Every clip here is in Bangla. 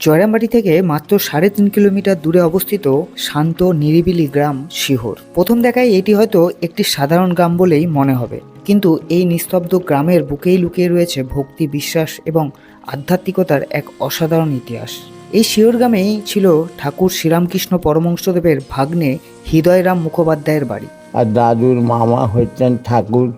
জয়রামবাটি থেকে মাত্র 3.5 কিলোমিটার দূরে অবস্থিত শান্ত নিরিবিলি গ্রাম শিহর। প্রথম দেখায় এটি হয়তো একটি সাধারণ গ্রাম বলেই মনে হবে, কিন্তু এই নিস্তব্ধ গ্রামের বুকেই লুকিয়ে রয়েছে ভক্তি, বিশ্বাস এবং আধ্যাত্মিকতার এক অসাধারণ ইতিহাস। এই শিহর গ্রামেই ছিল ঠাকুর শ্রীরামকৃষ্ণ পরমহংসদেবের ভাগ্নে হৃদয়রাম মুখোপাধ্যায়ের বাড়ি। আর দাদুর মামা হচ্ছেন ঠাকুর,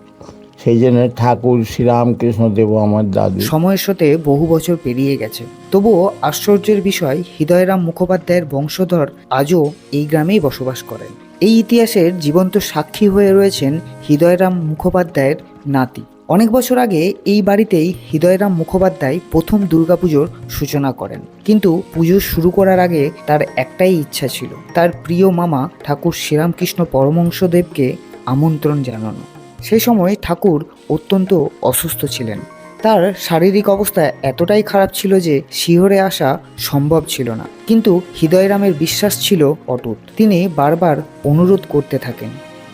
সেই জন্য ঠাকুর শ্রীরামকৃষ্ণদেব আমার দাদু। সময়ের সাথে বহু বছর পেরিয়ে গেছে, তবুও আশ্চর্যের বিষয় হৃদয়রাম মুখোপাধ্যায়ের বংশধর আজও এই গ্রামেই বসবাস করেন। এই ইতিহাসের জীবন্ত সাক্ষী হয়ে রয়েছেন হৃদয়রাম মুখোপাধ্যায়ের নাতি। অনেক বছর আগে এই বাড়িতেই হৃদয়রাম মুখোপাধ্যায় প্রথম দুর্গাপুজোর সূচনা করেন, কিন্তু পুজো শুরু করার আগে তার একটাই ইচ্ছা ছিল, তার প্রিয় মামা ঠাকুর শ্রীরামকৃষ্ণ পরমহংসদেবকে আমন্ত্রণ জানানো। সেই সময় ঠাকুর অত্যন্ত অসুস্থ ছিলেন। তার শারীরিক অবস্থা এতটাই খারাপ ছিল যে শিহরে আসা সম্ভব ছিল না, কিন্তু হৃদয়রামের বিশ্বাস ছিল অটুট। তিনি বারবার অনুরোধ করতে থাকেন।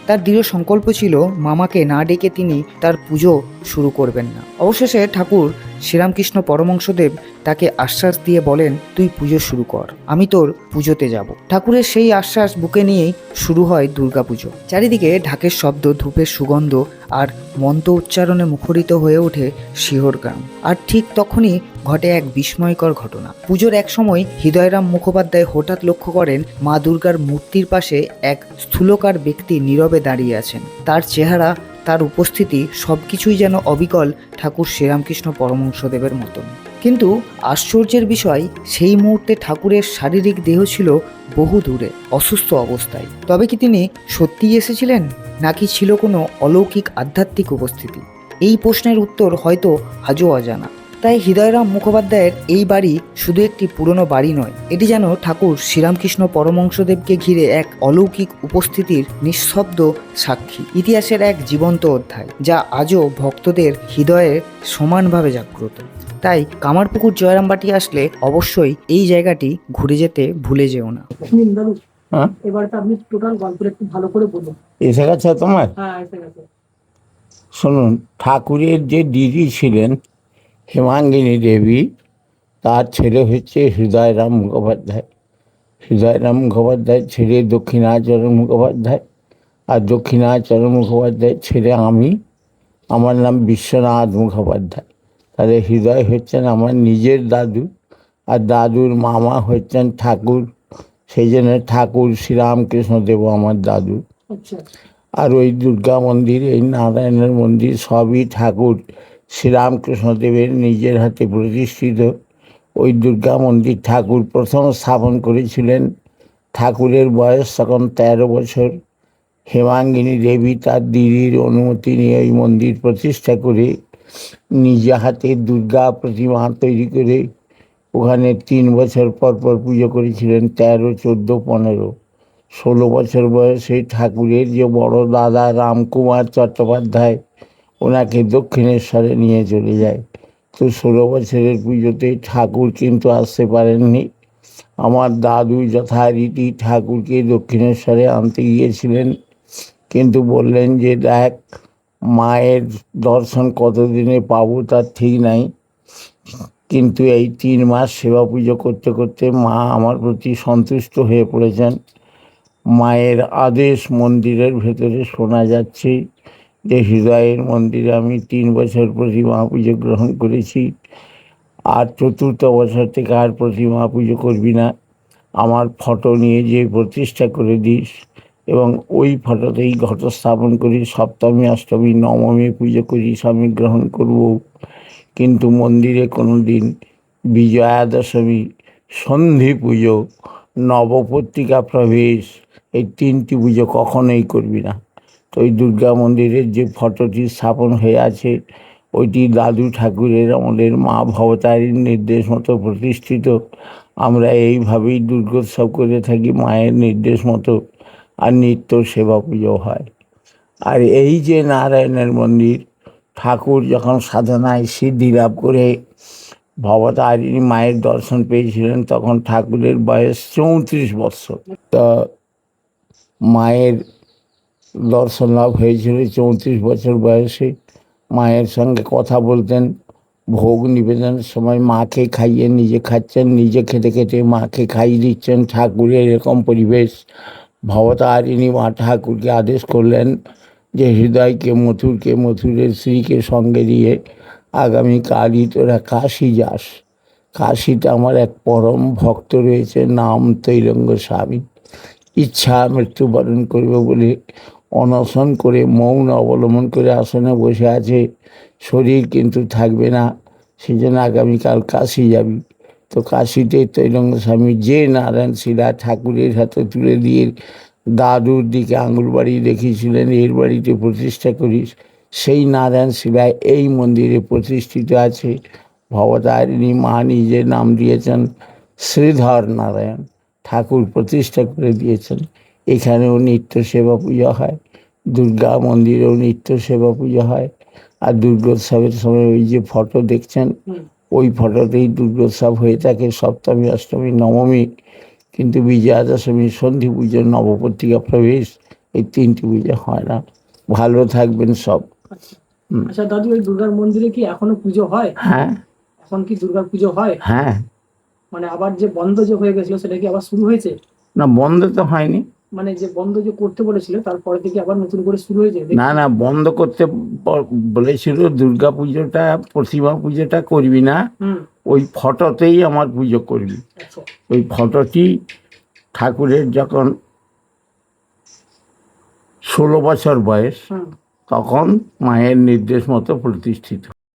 তার দৃঢ় সংকল্প ছিল মামাকে না ডেকে তিনি তার পুজো শুরু করবেন না। অবশেষে ঠাকুর শ্রীরামকৃষ্ণ পরমহংসদেব তাকে আশ্বাস দিয়ে বলেন, তুই পুজো শুরু কর, আমি তোর পুজোতে যাব। ঠাকুরের সেই আশ্বাস বুকে নিয়েই শুরু হয় দুর্গাপুজো। চারিদিকে ঢাকের শব্দ, ধূপের সুগন্ধ আর মন্ত্র উচ্চারণে মুখরিত হয়ে ওঠে শিহর গ্রাম। আর ঠিক তখনই ঘটে এক বিস্ময়কর ঘটনা। পুজোর এক সময় হৃদয়রাম মুখোপাধ্যায় হঠাৎ লক্ষ্য করেন মা দুর্গার মূর্তির পাশে এক স্থূলকার ব্যক্তি নীরবে দাঁড়িয়ে আছেন। তার চেহারা, তার উপস্থিতি সবকিছুই যেন অবিকল ঠাকুর শ্রীরামকৃষ্ণ পরমহংসদেবের মতন। কিন্তু আশ্চর্যের বিষয়, সেই মুহূর্তে ঠাকুরের শারীরিক দেহ ছিল বহু দূরে, অসুস্থ অবস্থায়। তবে কি তিনি সত্যিই এসেছিলেন, নাকি ছিল কোনো অলৌকিক আধ্যাত্মিক উপস্থিতি? এই প্রশ্নের উত্তর হয়তো আজও অজানা। তাই হৃদয়রাম মুখোপাধ্যায়ের এই বাড়ি শুধু একটি পুরনো বাড়ি নয়, এটি যেন ঠাকুর শ্রীরামকৃষ্ণ পরমহংসদেবকে ঘিরে এক অলৌকিক উপস্থিতির নিঃশব্দ সাক্ষী, ইতিহাসের এক জীবন্ত অধ্যায়, যা আজও ভক্তদের হৃদয়ে সমানভাবে জাগ্রত। তাই কামারপুকুর জয়রামবাটি আসলে অবশ্যই এই জায়গাটি ঘুরে যেতে ভুলে যেও না। হ্যাঁ, এবারটা আপনি টোটাল গল্পটা একটু ভালো করে বলুন। এসে গেছে তোমার? হ্যাঁ, এসে গেছে। শুনুন, ঠাকুরের যে দিদি ছিলেন হেমাঙ্গিনী দেবী, তার ছেলে হচ্ছে হৃদয়রাম মুখোপাধ্যায়। হৃদয়রাম মুখোপাধ্যায় ছেলে দক্ষিণাচরণ মুখোপাধ্যায়, আর দক্ষিণাচরণ মুখোপাধ্যায় ছেলে আমি। আমার নাম বিশ্বনাথ মুখোপাধ্যায়। তাহলে হৃদয় হচ্ছেন আমার নিজের দাদু, আর দাদুর মামা হচ্ছেন ঠাকুর, সেই জন্য ঠাকুর শ্রীরামকৃষ্ণদেব আমার দাদু। আর ওই দুর্গা মন্দির, এই নারায়ণের মন্দির সবই ঠাকুর শ্রীরামকৃষ্ণদেবের নিজের হাতে প্রতিষ্ঠিত। ওই দুর্গা মন্দির ঠাকুর প্রথম স্থাপন করেছিলেন। ঠাকুরের বয়স তখন 13 বছর। হেমাঙ্গিনী দেবী তার দিদির অনুমতি নিয়ে ওই মন্দির প্রতিষ্ঠা করে নিজে হাতে দুর্গা প্রতিমা তৈরি করে ওখানে 3 বছর পর পর পুজো করেছিলেন। 13, 14, 15, 16 বছর বয়সে ঠাকুরের যে বড় দাদা রামকুমার চট্টোপাধ্যায়, ওনাকে দক্ষিণেশ্বরে নিয়ে চলে যায়। তো 16 বছরের পুজোতে ঠাকুর কিন্তু আসতে পারেননি। আমার দাদু যথারীতি ঠাকুরকে দক্ষিণেশ্বরে আনতে গিয়েছিলেন, কিন্তু বললেন যে দেখ, মায়ের দর্শন কতদিনে পাবো তার ঠিক নাই, কিন্তু এই 3 মাস সেবা পুজো করতে করতে মা আমার প্রতি সন্তুষ্ট হয়ে পড়েছেন। মায়ের আদেশ মন্দিরের ভেতরে শোনা যাচ্ছে যে হৃদয়ের মন্দিরে আমি 3 বছর প্রতিমা পুজো গ্রহণ করেছি, আর 4র্থ বছর থেকে আর প্রতিমা পুজো করবি না, আমার ফটো নিয়ে যে প্রতিষ্ঠা করে দিস, এবং ওই ফটোতেই ঘট স্থাপন করি, সপ্তমী, অষ্টমী, নবমী পুজো করি, আমি গ্রহণ করব। কিন্তু মন্দিরে কোনো দিন বিজয়া দশমী, সন্ধি পুজো, নবপত্রিকা প্রবেশ, এই 3টি পুজো কখনোই করবি না। তো ওই দুর্গা মন্দিরের যে ফটোটি স্থাপন হয়ে আছে, ওইটি দাদু ঠাকুরের, আমাদের মা ভবতারীর নির্দেশ মতো প্রতিষ্ঠিত। আমরা এইভাবেই দুর্গোৎসব করে থাকি, মায়ের নির্দেশ মতো, আর নিত্য সেবা পুজো হয়। আর এই যে নারায়ণের মন্দির, ঠাকুর যখন সাধনায় সিদ্ধি লাভ করে ভবতারিণী মায়ের দর্শন পেয়েছিলেন, তখন ঠাকুরের বয়স 34 বৎসর। তা মায়ের দর্শন লাভ হয়েছিল 34 বছর বয়সে। মায়ের সঙ্গে কথা বলতেন, ভোগ নিবেদনের সময় মাকে খাইয়ে নিজে খাচ্ছেন, নিজে খেতে খেতে মাকে খাইয়ে দিচ্ছেন। ঠাকুরের এরকম পরিবেশ। ভবতারিণী মা ঠাকুরকে আদেশ করলেন যে হৃদয়কে মথুরকে, মথুরের স্ত্রীকে সঙ্গে দিয়ে আগামীকালই তোরা কাশী যাস। কাশীতে আমার এক পরম ভক্ত রয়েছে, নাম তৈলঙ্গ স্বামী। ইচ্ছা মৃত্যুবরণ করবে বলে অনশন করে মৌন অবলম্বন করে আসনে বসে আছে, শরীর কিন্তু থাকবে না। সেই জন্য আগামীকাল কাশী যাবি। তো কাশীতে তৈলঙ্গ স্বামী যে নারায়ণ শিলা ঠাকুরের হাতে তুলে দিয়ে দাদুর দিকে আঙুল বাড়িয়ে দেখিয়েছিলেন, এর বাড়িতে প্রতিষ্ঠা করিস, সেই নারায়ণ শিলায় এই মন্দিরে প্রতিষ্ঠিত আছে। ভবতারিণী মা নিজে নাম দিয়েছেন শ্রীধর নারায়ণ, ঠাকুর প্রতিষ্ঠা করে দিয়েছেন। এখানেও নিত্য সেবা পূজা হয়, দুর্গা মন্দিরেও নিত্য সেবা পূজা হয়। আর দুর্গোৎসবের সময় ওই যে ফটো দেখছেন, ওই ফটোতেই দুর্গোৎসব হয়ে থাকে সপ্তমী, অষ্টমী, নবমী। কিন্তু বিজয়া দশমী, সন্ধি পুজো, নবপত্রিকা প্রবেশ, এই তিনটি পুজো হয় না। ভালো থাকবেন সব। আচ্ছা দাদু, ওই দুর্গার মন্দিরে কি এখনো পুজো হয়? হ্যাঁ এখন কি দুর্গা পুজো হয়? হ্যাঁ। মানে আবার যে বন্ধ যে হয়ে গেছিল সেটা কি আবার শুরু হয়েছে? না, বন্ধ তো হয়নি। মানে যে বন্ধ যে করতে বলেছিল তারপরে থেকে আবার নতুন করে শুরু হয়েছে? না না, বন্ধ করতে বলেছিল। দুর্গা পুজোটা, প্রতিমা পুজোটা করবি না, হুম। ওই ফটোতেই আমার পুজো করবি। আচ্ছা। ওই ফটোটি ঠাকুরের যখন 16 বছর বয়স, হুম। তখন মায়ের নির্দেশ মতো প্রতিষ্ঠিত।